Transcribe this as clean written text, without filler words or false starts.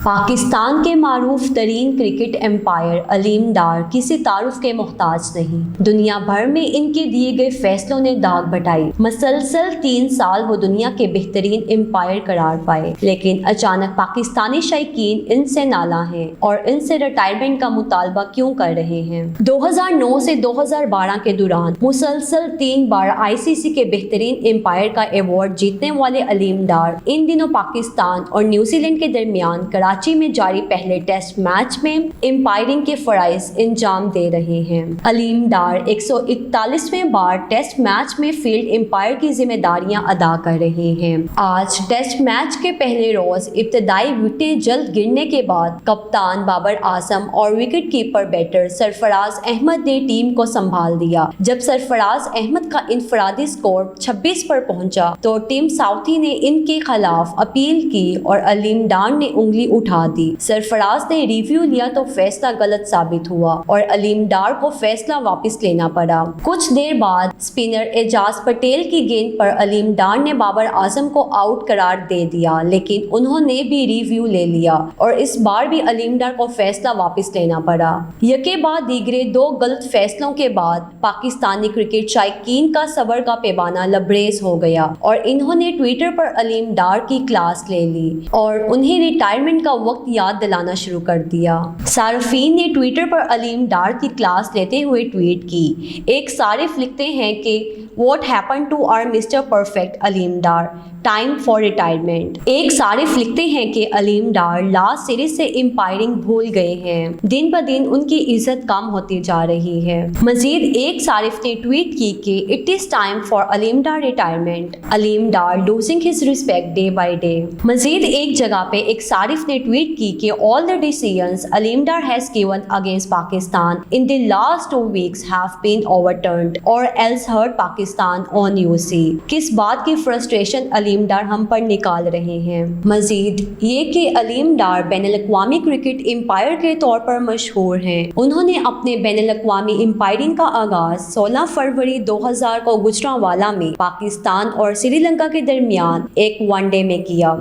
پاکستان کے معروف ترین cricket umpire Aleem Dar کسی تعارف کے محتاج نہیں۔ دنیا بھر میں ان کے دیے گئے فیصلوں نے داغ بٹھائی۔ مسلسل 3 سال وہ دنیا کے بہترین امپائر قرار پائے، لیکن اچانک پاکستانی شائقین ان سے نالاں ہیں اور ان سے ریٹائرمنٹ کا مطالبہ کیوں کر رہے ہیں۔ 2009 سے 2012 کے دوران مسلسل 3 بار ICC کے بہترین امپائر کا ایوارڈ جیتنے والے علیم ڈار ان دنوں پاکستان اور نیوزی لینڈ کے درمیان کراچی میں جاری پہلے ٹیسٹ میچ میں امپائرنگ کے فرائض انجام دے رہے ہیں۔ علیم ڈار 141ویں بار ٹیسٹ میچ میں فیلڈ امپائر کی ذمہ داریاں ادا کر رہے ہیں۔ آج ٹیسٹ میچ کے پہلے روز ابتدائی وکٹیں جلد گرنے کے بعد کپتان بابر اعظم اور وکٹ کیپر بیٹر سرفراز احمد نے ٹیم کو سنبھال دیا۔ جب سرفراز احمد کا انفرادی سکور 26 پر پہنچا تو ٹیم ساؤتھی نے ان کے خلاف اپیل کی اور علیم ڈار نے انگلی اٹھا دی۔ سرفراز نے ریویو لیا تو فیصلہ غلط ثابت ہوا اور علیم ڈار کو فیصلہ واپس لینا پڑا۔ کچھ دیر بعد اسپنر اعجاز پٹیل کی گیند پر علیم ڈار نے بابر اعظم کو آؤٹ قرار دے دیا، لیکن انہوں نے بھی ریویو لے لیا اور اس بار بھی علیم ڈار کو فیصلہ واپس لینا پڑا۔ یکے بعد دیگرے 2 غلط فیصلوں کے بعد پاکستانی کرکٹ شائقین کا صبر کا پیمانہ لبریز ہو گیا اور انہوں نے ٹویٹر پر علیم ڈار کی کلاس لے لی اور انہیں ریٹائرمنٹ کا وقت یاد دلانا شروع کر دیا۔ صارفین نے ٹویٹر پر علیم ڈار کی کلاس لیتے ہوئے ٹویٹ کی۔ ایک صارف لکھتے ہیں کہ What happened to our Mr. Perfect Aleem Dar? Time for retirement۔ ایک صارف لکھتے ہیں کہ علیم ڈار لاسٹ سیریز سے امپائرنگ بھول گئے ہیں، دن بہ دن ان کی عزت کم ہوتی جا رہی ہے۔ مزید ایک صارف نے ٹویٹ کی کہ It is time for Aleem Dar retirement۔ Aleem Dar losing his respect day by day۔ مزید ایک جگہ پہ ایک صارف نے ٹویٹ کی کہ All the decisions Aleem Dar has given against Pakistan in the last 2 weeks have been overturned or else hurt Pakistan on UC۔ کس بات کی فرسٹریشن علیم ڈار ہم پر نکال رہے ہیں۔ مزید یہ کہ علیم ڈار بین الاقوامی کرکٹ امپائر کے طور پر مشہور ہیں۔ انہوں نے اپنے بین الاقوامی امپائرنگ کا آغاز 16 فروری 2000 کو گجرانوالہ میں پاکستان اور سری لنکا کے درمیان ایک ون ڈے میں کیا۔